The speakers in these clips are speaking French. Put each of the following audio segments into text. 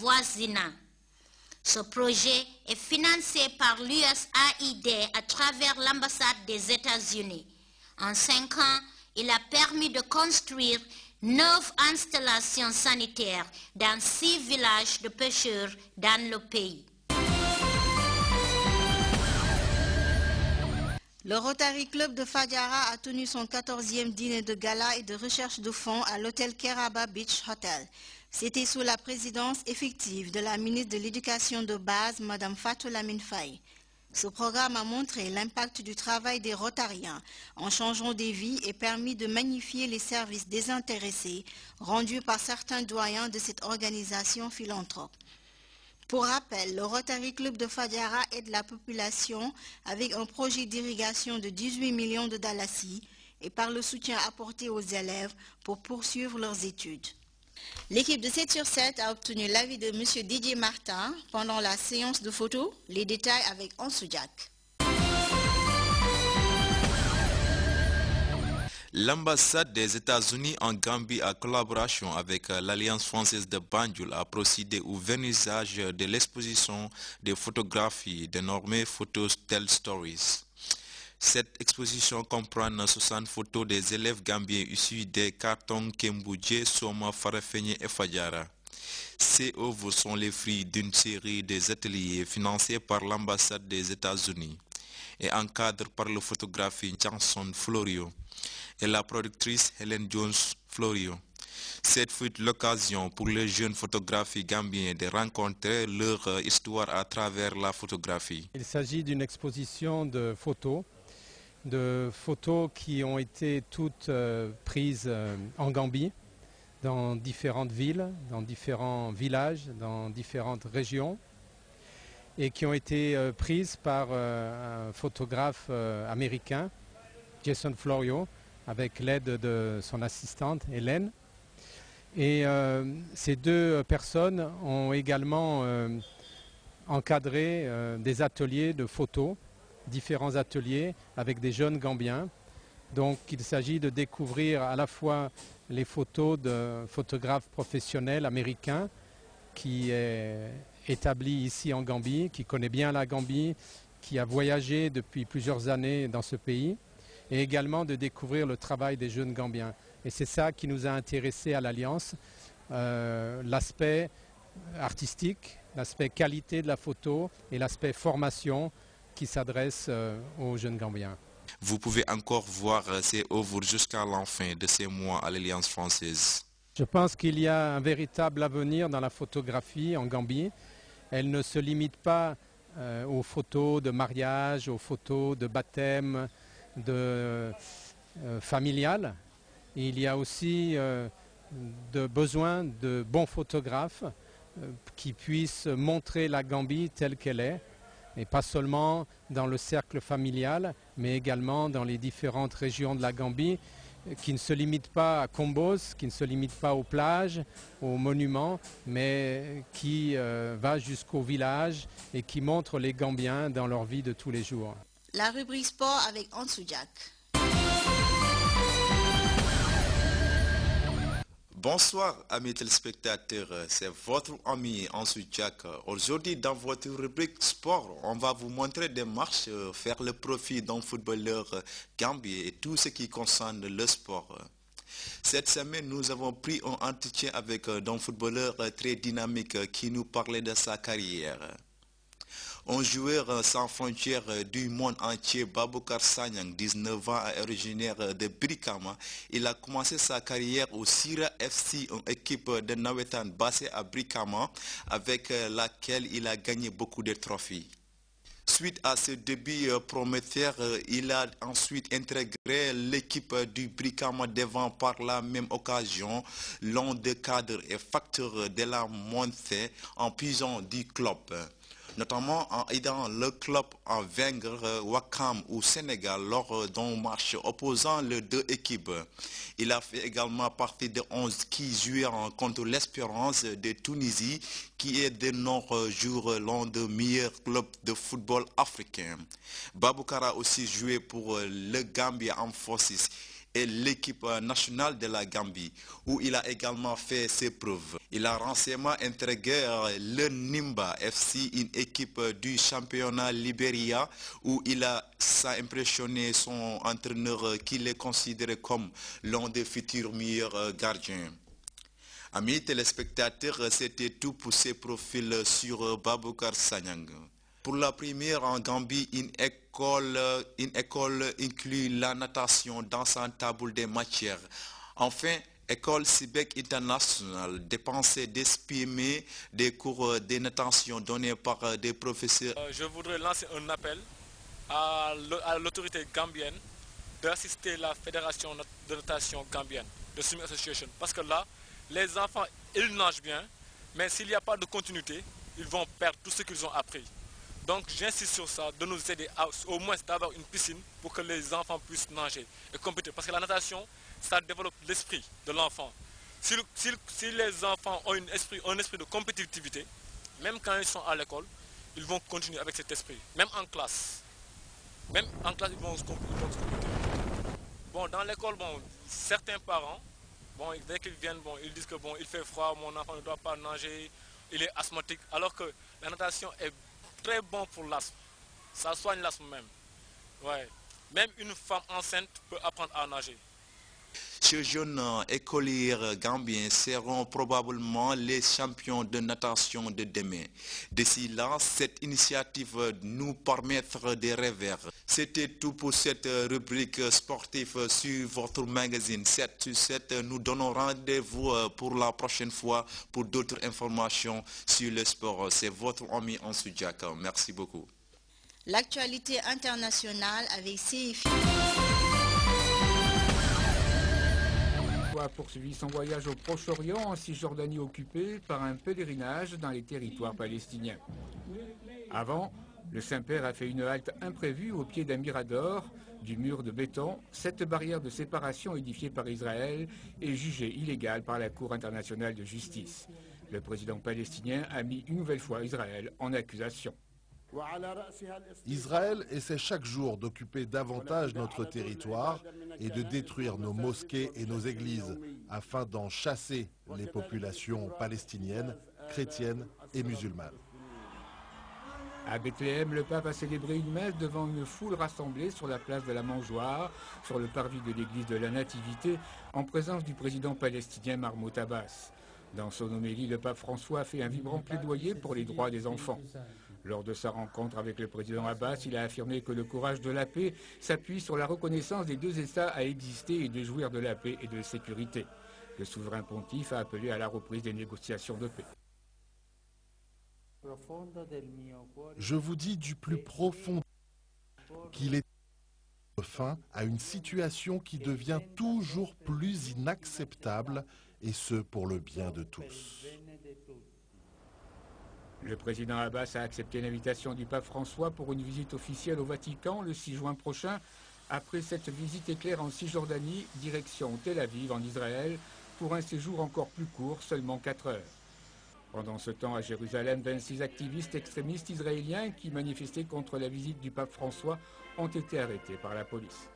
voisinant. Ce projet est financé par l'USAID à travers l'ambassade des États-Unis. En 5 ans, il a permis de construire 9 installations sanitaires dans 6 villages de pêcheurs dans le pays. Le Rotary Club de Fadiara a tenu son 14e dîner de gala et de recherche de fonds à l'hôtel Keraba Beach Hotel. C'était sous la présidence effective de la ministre de l'Éducation de base, Mme Fatou Lamine Faye. Ce programme a montré l'impact du travail des Rotariens en changeant des vies et permis de magnifier les services désintéressés rendus par certains doyens de cette organisation philanthrope. Pour rappel, le Rotary Club de Fadiara aide la population avec un projet d'irrigation de 18 millions de dalasi et par le soutien apporté aux élèves pour poursuivre leurs études. L'équipe de 7 sur 7 a obtenu l'avis de M. Didier Martin pendant la séance de photos. Les détails avec Ansou Jack. L'ambassade des États-Unis en Gambie, en collaboration avec l'Alliance française de Banjul, a procédé au vernissage de l'exposition de photographies dénommée Photos Tell Stories. Cette exposition comprend 60 photos des élèves gambiens issus des cartons Kemboudje, Soma, Farafenye et Fadjara. Ces œuvres sont les fruits d'une série d'ateliers financés par l'ambassade des États-Unis et encadrés par le photographe Johnson Florio et la productrice Helen Jones Florio. Cette fut l'occasion pour les jeunes photographes gambiens de rencontrer leur histoire à travers la photographie. Il s'agit d'une exposition de photos qui ont été toutes prises en Gambie, dans différentes villes, dans différents villages, dans différentes régions, et qui ont été prises par un photographe américain, Jason Florio, avec l'aide de son assistante Hélène. Et ces 2 personnes ont également encadré des ateliers de photos, différents ateliers avec des jeunes Gambiens. Donc il s'agit de découvrir à la fois les photos de photographes professionnels américains qui est établi ici en Gambie, qui connaît bien la Gambie, qui a voyagé depuis plusieurs années dans ce pays, et également de découvrir le travail des jeunes Gambiens. Et c'est ça qui nous a intéressés à l'Alliance, l'aspect artistique, l'aspect qualité de la photo et l'aspect formation qui s'adresse aux jeunes Gambiens. Vous pouvez encore voir ces œuvres jusqu'à la fin de ces mois à l'Alliance française. Je pense qu'il y a un véritable avenir dans la photographie en Gambie. Elle ne se limite pas aux photos de mariage, aux photos de baptême, familiales. Il y a aussi besoin de bons photographes qui puissent montrer la Gambie telle qu'elle est, et pas seulement dans le cercle familial, mais également dans les différentes régions de la Gambie, qui ne se limitent pas à Combos, qui ne se limitent pas aux plages, aux monuments, mais qui va jusqu'au village et qui montre les Gambiens dans leur vie de tous les jours. La rubrique sport avec Ansou Jack. Bonsoir amis téléspectateurs, c'est votre ami Ansou Jack. Aujourd'hui dans votre rubrique sport, on va vous montrer des marches, faire le profit d'un footballeur gambien et tout ce qui concerne le sport. Cette semaine, nous avons pris un entretien avec un footballeur très dynamique qui nous parlait de sa carrière. Un joueur sans frontières du monde entier, Baboucar Sanyang, 19 ans, originaire de Brikama. Il a commencé sa carrière au Sira FC, une équipe de Nawetan basée à Brikama, avec laquelle il a gagné beaucoup de trophées. Suite à ce début prometteur, il a ensuite intégré l'équipe du Brikama devant par la même occasion l'un des cadres et facteurs de la montée en puissance du club, notamment en aidant le club à vaincre Wakam au Sénégal lors d'un match opposant les 2 équipes. Il a fait également partie des 11 qui jouaient contre l'Espérance de Tunisie, qui est de nos jours l'un des meilleurs clubs de football africain. Baboucar a aussi joué pour le Gambia Armed Forces. et l'équipe nationale de la Gambie, où il a également fait ses preuves. Il a récemment intégré le Nimba FC, une équipe du championnat Libéria, où il a impressionné son entraîneur qui le considéré comme l'un des futurs meilleurs gardiens. Amis téléspectateurs, c'était tout pour ces profils sur Baboucar Sanyang. Pour la première en Gambie, une école inclut la natation dans sa table des matières. Enfin, École Cibec International dépensait d'exprimer des cours de natation donnés par des professeurs. Je voudrais lancer un appel à l'autorité gambienne d'assister la Fédération de natation gambienne, de Swimming Association, parce que là, les enfants, ils nagent bien, mais s'il n'y a pas de continuité, ils vont perdre tout ce qu'ils ont appris. Donc j'insiste sur ça, de nous aider à, au moins d'avoir une piscine pour que les enfants puissent nager et compétir. Parce que la natation, ça développe l'esprit de l'enfant. Si les enfants ont un esprit de compétitivité, même quand ils sont à l'école, ils vont continuer avec cet esprit. Même en classe, ils vont se compétir. Bon, dans l'école, certains parents, dès qu'ils viennent, ils disent que il fait froid, mon enfant ne doit pas nager, il est asthmatique, alors que la natation est très bon pour l'asthme. Ça soigne l'asthme même. Ouais. Même une femme enceinte peut apprendre à nager. Ces jeunes écoliers gambiens seront probablement les champions de natation de demain. D'ici là, cette initiative nous permettra de rêver. C'était tout pour cette rubrique sportive sur votre magazine 7/7. Nous donnons rendez-vous pour la prochaine fois pour d'autres informations sur le sport. C'est votre ami Ansou Jack. Merci beaucoup. L'actualité internationale avec CFI. A poursuivi son voyage au Proche-Orient en Cisjordanie occupée par un pèlerinage dans les territoires palestiniens. Avant, le Saint-Père a fait une halte imprévue au pied d'un mirador, du mur de béton. Cette barrière de séparation édifiée par Israël est jugée illégale par la Cour internationale de justice. Le président palestinien a mis une nouvelle fois Israël en accusation. Israël essaie chaque jour d'occuper davantage notre territoire et de détruire nos mosquées et nos églises afin d'en chasser les populations palestiniennes, chrétiennes et musulmanes. À Bethléem, le pape a célébré une messe devant une foule rassemblée sur la place de la Mangeoire, sur le parvis de l'église de la Nativité, en présence du président palestinien Mahmoud Abbas. Dans son homélie, le pape François a fait un vibrant plaidoyer pour les droits des enfants. Lors de sa rencontre avec le président Abbas, il a affirmé que le courage de la paix s'appuie sur la reconnaissance des deux États à exister et de jouir de la paix et de la sécurité. Le souverain pontife a appelé à la reprise des négociations de paix. Je vous dis du plus profond qu'il est fin à une situation qui devient toujours plus inacceptable, et ce pour le bien de tous. Le président Abbas a accepté l'invitation du pape François pour une visite officielle au Vatican le 6 juin prochain. Après cette visite éclair en Cisjordanie, direction Tel Aviv en Israël, pour un séjour encore plus court, seulement 4 heures. Pendant ce temps, à Jérusalem, 26 activistes extrémistes israéliens qui manifestaient contre la visite du pape François ont été arrêtés par la police.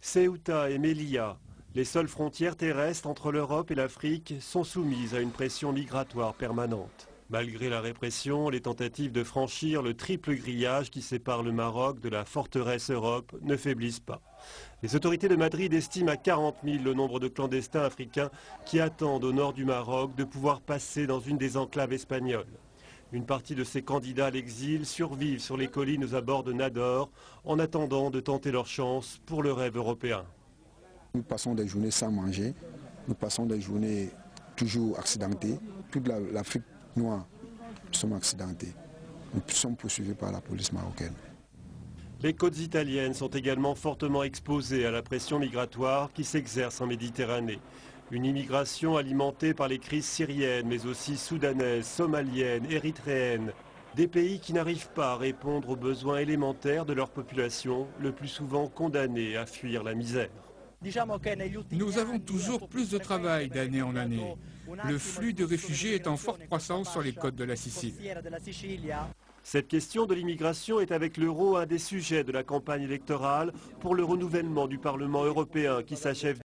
Ceuta et Melilla, les seules frontières terrestres entre l'Europe et l'Afrique, sont soumises à une pression migratoire permanente. Malgré la répression, les tentatives de franchir le triple grillage qui sépare le Maroc de la forteresse Europe ne faiblissent pas. Les autorités de Madrid estiment à 40 000 le nombre de clandestins africains qui attendent au nord du Maroc de pouvoir passer dans une des enclaves espagnoles. Une partie de ces candidats à l'exil survivent sur les collines aux abords de Nador en attendant de tenter leur chance pour le rêve européen. Nous passons des journées sans manger, nous passons des journées toujours accidentées. Toute l'Afrique noire, nous sommes accidentés. Nous sommes poursuivis par la police marocaine. Les côtes italiennes sont également fortement exposées à la pression migratoire qui s'exerce en Méditerranée. Une immigration alimentée par les crises syriennes, mais aussi soudanaises, somaliennes, érythréennes. Des pays qui n'arrivent pas à répondre aux besoins élémentaires de leur population, le plus souvent condamnés à fuir la misère. Nous avons toujours plus de travail d'année en année. Le flux de réfugiés est en forte croissance sur les côtes de la Sicile. Cette question de l'immigration est avec l'euro un des sujets de la campagne électorale pour le renouvellement du Parlement européen qui s'achève